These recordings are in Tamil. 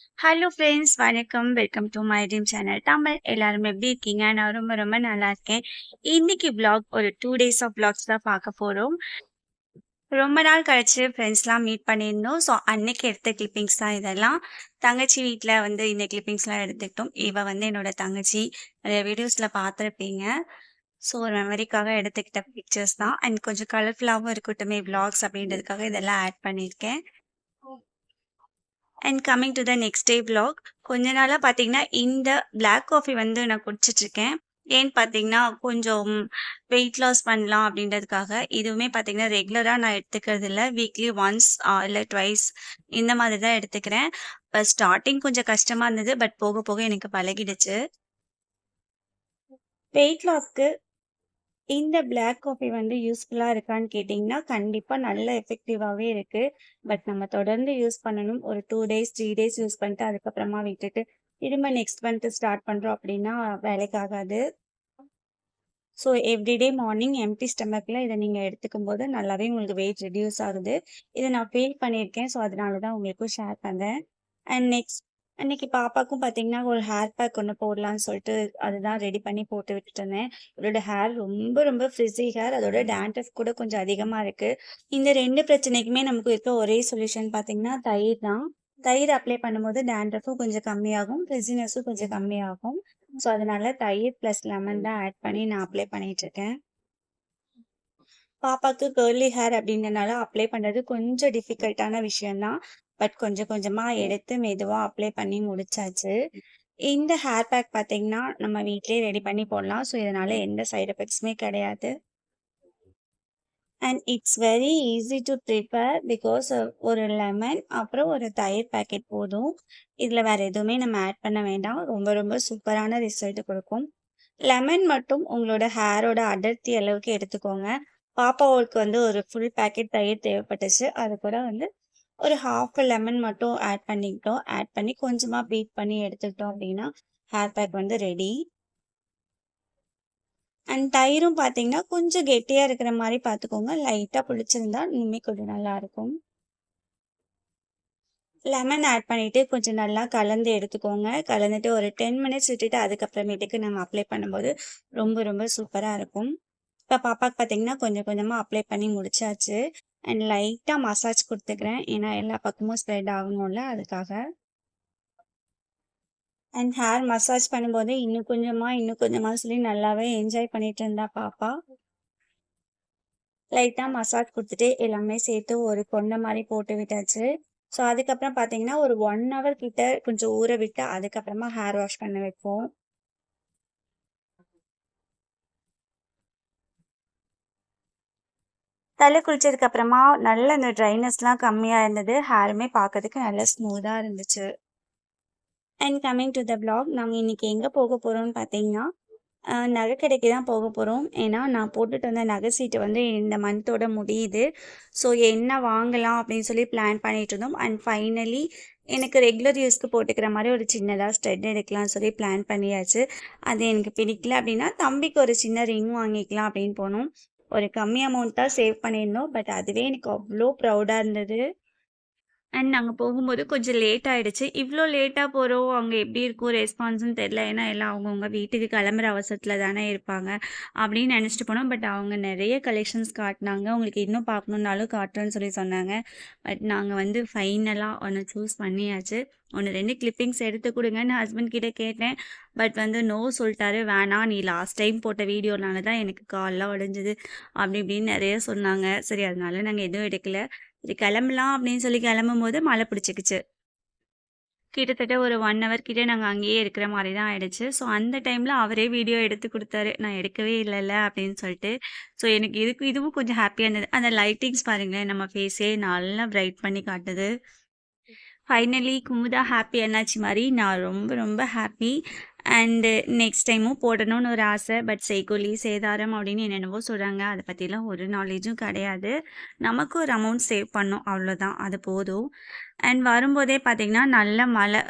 ஹலோ ஃப்ரெண்ட்ஸ் வணக்கம். Welcome to my dream channel Tamil. எல்லாரும் எப்படி இருக்கீங்க? நான் ரொம்ப ரொம்ப நல்லா இருக்கேன். இன்னைக்கு vlog ஒரு 2 டேஸ் ஆஃப் vlogs தான் பார்க்க போறோம். ரொம்ப நாள் கழிச்சு ஃப்ரெண்ட்ஸ்லாம் மீட் பண்ணியிருந்தோம். ஸோ அன்னைக்கு எடுத்த கிளிப்பிங்ஸ் தான் இதெல்லாம். தங்கச்சி வீட்ல வந்து இந்த கிளிப்பிங்ஸ்லாம் எடுத்துக்கிட்டோம். இவ வந்து என்னோட தங்கச்சி. நிறைய வீடியோஸ்ல பார்த்துருப்பீங்க. ஸோ ஒரு மெமரிக்காக எடுத்துக்கிட்ட பிக்சர்ஸ் தான். அண்ட் கொஞ்சம் கலர்ஃபுல்லாவும் இருக்கட்டுமே vlogs அப்படின்றதுக்காக இதெல்லாம் ஆட் பண்ணியிருக்கேன். And coming to the next day vlog. கொஞ்ச நாளா பார்த்தீங்கன்னா, இந்த பிளாக் காஃபி வந்து நான் குடிச்சிட்டுருக்கேன். ஏன்னு பார்த்தீங்கன்னா, கொஞ்சம் வெயிட் லாஸ் பண்ணலாம் அப்படின்றதுக்காக. இதுவுமே பார்த்தீங்கன்னா, ரெகுலரா நான் எடுத்துக்கிறது இல்ல. வீக்லி ஒன்ஸ் இல்ல ட்வைஸ் இந்த மாதிரி தான் எடுத்துக்கிறேன். ஸ்டார்ட்டிங் கொஞ்சம் கஷ்டமா இருந்தது. பட் போக போக எனக்கு பழகிடுச்சு. வெயிட் லாஸ்க்கு இந்த பிளாக் காஃபி வந்து யூஸ்ஃபுல்லா இருக்கான்னு கேட்டிங்கன்னா, கண்டிப்பா நல்ல எஃபெக்டிவாவே இருக்கு. பட் நம்ம தொடர்ந்து யூஸ் பண்ணணும். ஒரு 2 டேஸ், 3 டேஸ் யூஸ் பண்ணிட்டு அதுக்கப்புறமா விட்டுட்டு, திரும்ப நெக்ஸ்ட் மந்த் ஸ்டார்ட் பண்றோம் அப்படின்னா வேலைக்கு ஆகாது. ஸோ எவ்ரிடே மார்னிங் எம்ப்டி ஸ்டமக்ல இத நீங்க எடுத்துக்கும்போது நல்லாவே உங்களுக்கு வெயிட் ரெட்யூஸ் ஆகுது. இத நான் ஃபீல் பண்ணியிருக்கேன். ஸோ அதனால தான் உங்களுக்கும் ஷேர் பண்றேன். அண்ட் நெக்ஸ்ட் அன்னைக்கு பாப்பாக்கும் பார்த்தீங்கன்னா, ஒரு ஹேர் பேக் ஒண்ணு போடலான்னு சொல்லிட்டு, அதுதான் ரெடி பண்ணி போட்டு விட்டுட்டுருந்தேன். இவளோட ஹேர் ரொம்ப ரொம்ப ஃப்ரிஸி ஹேர். அதோட டாண்ட்ரஃப் கூட கொஞ்சம் அதிகமா இருக்கு. இந்த 2 பிரச்சனைக்குமே நமக்கு இருக்க ஒரே சொல்யூஷன் பார்த்தீங்கன்னா, தயிர் தான். தயிர் அப்ளை பண்ணும்போது டாண்ட்ரஃப்பும் கொஞ்சம் கம்மியாகும். ஃப்ரிஸினஸும் கொஞ்சம் கம்மியாகும். ஸோ அதனால தயிர் பிளஸ் லெமன் தான் ஆட் பண்ணி நான் அப்ளை பண்ணிட்டுருக்கேன். பாப்பாக்கு கர்லி ஹேர் அப்படின்றனால அப்ளை பண்றது கொஞ்சம் டிஃபிகல்ட்டான விஷயம் தான். பட் கொஞ்சம் கொஞ்சமா எடுத்து மெதுவா அப்ளை பண்ணி முடிச்சாச்சு. இந்த ஹேர் பேக் பார்த்தீங்கன்னா, நம்ம வீட்லயே ரெடி பண்ணி போடலாம். ஸோ இதனால எந்த சைட் எஃபெக்ட்ஸுமே கிடையாது. And it's very easy to prepare because ஒரு லெமன், அப்புறம் ஒரு தயிர் பாக்கெட் போதும். இதில வேற எதுவுமே நம்ம ஆட் பண்ண வேண்டாம். ரொம்ப ரொம்ப சூப்பரான ரிசல்ட் குடுக்கும். லெமன் மட்டும் உங்களோட ஹேரோட அடர்த்தி அளவுக்கு எடுத்துக்கோங்க. பாப்பாவுக்கு வந்து ஒரு ஃபுல் பாக்கெட் தயிர் தேவைப்பட்டுச்சு. அது கூட வந்து ஒரு ஹாஃப் லெமன் மட்டும் ஆட் பண்ணிக்கிட்டோம். ஆட் பண்ணி கொஞ்சமா பீட் பண்ணி எடுத்துக்கிட்டோம் அப்படின்னா, ஹேர் பேக் வந்து ரெடி. அண்ட் தயிரும் பார்த்தீங்கன்னா, கொஞ்சம் கெட்டியா இருக்கிற மாரி பார்த்துக்கோங்க. லைட்டா புளிச்சிருந்தா இன்னுமே கொஞ்சம் நல்லாருக்கும். லெமன் ஆட் பண்ணிட்டு கொஞ்சம் நல்லா கலந்து எடுத்துக்கோங்க. கலந்துட்டு ஒரு 10 மினிட்ஸ் விட்டுட்டு அதுக்கப்புறமேட்டுக்கு நம்ம அப்ளை பண்ணும்போது ரொம்ப ரொம்ப சூப்பரா இருக்கும். இப்ப பாப்பாக்கு பார்த்தீங்கன்னா, கொஞ்சம் கொஞ்சமா அப்ளை பண்ணி முடிச்சாச்சு. அண்ட் லைட்டா மசாஜ் குடுத்துக்கிறேன். ஏன்னா எல்லா பக்கமும் ஸ்ப்ரெட் ஆகணும்ல அதுக்காக. அண்ட் ஹேர் மசாஜ் பண்ணும்போது இன்னும் கொஞ்சமா சொல்லி நல்லாவே என்ஜாய் பண்ணிட்டு இருந்தா பாப்பா. லைட்டா மசாஜ் குடுத்துட்டு எல்லாமே சேர்த்து ஒரு கொண்ட மாரி போட்டு விட்டாச்சு. ஸோ அதுக்கப்புறம் பார்த்தீங்கன்னா, ஒரு 1 ஹவர் கிட்ட கொஞ்சம் ஊற விட்டு அதுக்கப்புறமா ஹேர் வாஷ் பண்ண வைப்போம். தல குளிச்சதுக்கு அப்புறமா நல்ல அந்த ட்ரைனஸ்லாம் கம்மியா இருந்தது. ஹேருமே பார்க்கறதுக்கு நல்லா ஸ்மூத்தா இருந்துச்சு. And coming to the vlog. நாங்க இன்னைக்கு எங்க போக போறோம்னு பார்த்தீங்கன்னா, நகை கடைக்கு தான் போக போறோம். ஏன்னா, நான் போட்டுட்டு வந்த நகை சீட்டு வந்து இந்த மந்தோட முடியுது. ஸோ என்ன வாங்கலாம் அப்படின்னு சொல்லி பிளான் பண்ணிட்டு இருந்தோம். அண்ட் ஃபைனலி எனக்கு ரெகுலர் யூஸ்க்கு போட்டுக்கிற மாரி ஒரு சின்னதா ஸ்டட் எடுக்கலாம்னு சொல்லி பிளான் பண்ணியாச்சு. அது எனக்கு பிடிக்கல அப்படின்னா, தம்பிக்கு ஒரு சின்ன ரிங் வாங்கிக்கலாம் அப்படின்னு போனோம். ஒரு கம்மி அமௌண்ட் தான் சேவ் பண்ணியிருந்தோம். பட் அதுவே எனக்கு அவ்ளோ ப்ரௌடா இருந்தது. அண்ட் நாங்க போகும்போது கொஞ்சம் லேட் ஆயிடுச்சு. இவ்ளோ லேட்டா போறோம், அங்க எப்படி இருக்கும் ரெஸ்பான்ஸ்ன்னு தெரியல. ஏன்னா எல்லாம் அவங்கவங்க வீட்டுக்கு கிளம்புற அவசரத்துல தானே இருப்பாங்க. அப்படின்னு நெனச்சுட்டு போனோம். பட் அவங்க நெறைய கலெக்ஷன்ஸ் காட்டுனாங்க. உங்களுக்கு இன்னும் பார்க்கணும்னாலும் காட்டுறேன்னு சொல்லி சொன்னாங்க. பட் நாங்க வந்து ஃபைனலா ஒண்ணு சூஸ் பண்ணியாச்சு. 1, 2 கிளிப்பிங்ஸ் எடுத்து குடுங்கன்னு ஹஸ்பண்ட் கிட்ட கேட்டேன். பட் வந்து நோ சொல்ட்டாரு. "வேணாம் நீ லாஸ்ட் டைம் போட்ட வீடியோனால தான் எனக்கு கால்லாம் உடைஞ்சது." அப்படி இப்படின்னு நெறைய சொன்னாங்க. சரி அதனால நாங்க எதுவும் எடுக்கல. சரி கிளம்பலாம் அப்படின்னு சொல்லி கிளம்பும்போது மழை பிடிச்சுக்கிச்சு. கிட்டத்தட்ட ஒரு 1 ஹவர் கிட்ட நாங்க அங்கேயே இருக்கிற மாரி தான் ஆயிடுச்சு. ஸோ அந்த டைம்ல அவரே வீடியோ எடுத்து குடுத்தாரு. நான் எடுக்கவே இல்லல்ல அப்படின்னு சொல்லிட்டு. ஸோ எனக்கு இதுவும் கொஞ்சம் ஹேப்பியா இருந்தது. அந்த லைட்டிங்ஸ் பாருங்களேன், நம்ம ஃபேஸே நல்லா பிரைட் பண்ணி காட்டுது. ஃபைனலி குமுதா ஹாப்பி அண்ணாச்சி மாரி நான் ரொம்ப ரொம்ப ஹாப்பி. அண்டு நெக்ஸ்ட் டைமும் போடணும்னு ஒரு ஆசை. பட் செய்கூலி, சேதாரம் அப்படின்னு என்னென்னவோ சொல்றாங்க. அத பத்திலாம் ஒரு நாலேஜும் கிடையாது. நமக்கு ஒரு அமௌண்ட் சேவ் பண்ணோம் அவ்வளோதான். அது போதும். அண்ட் வரும்போதே பார்த்தீங்கன்னா, நல்ல மழை.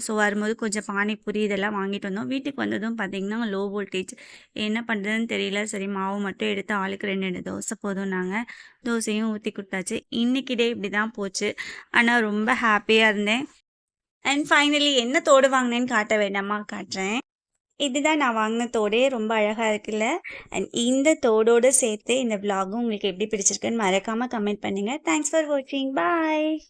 ஸோ வரும்போது கொஞ்சம் பானிபூரி இதெல்லாம் வாங்கிட்டு வந்தோம். வீட்டுக்கு வந்ததும் பார்த்தீங்கன்னா, லோ வோல்டேஜ். என்ன பண்ணுறதுன்னு தெரியல. சரி மாவு மட்டும் எடுத்து ஆளுக்கு 2, 2 தோசை போதும்னாங்க. தோசையும் ஊத்தி குடுத்தாச்சு. இன்னைக்கு டே இப்படி தான் போச்சு. ஆனா ரொம்ப ஹாப்பியா இருந்தேன். அண்ட் ஃபைனலி என்ன தோடு வாங்கினேன்னு காட்ட வேண்டாமா? காட்டுறேன். இதுதான் நான் வாங்கின தோடே. ரொம்ப அழகா இருக்குல்ல? அண்ட் இந்த தோடோட சேர்த்து இந்த விலாகும் உங்களுக்கு எப்படி பிடிச்சிருக்குன்னு மறக்காம கமெண்ட் பண்ணுங்க. தேங்க்ஸ் ஃபார் வாட்சிங். பாய்.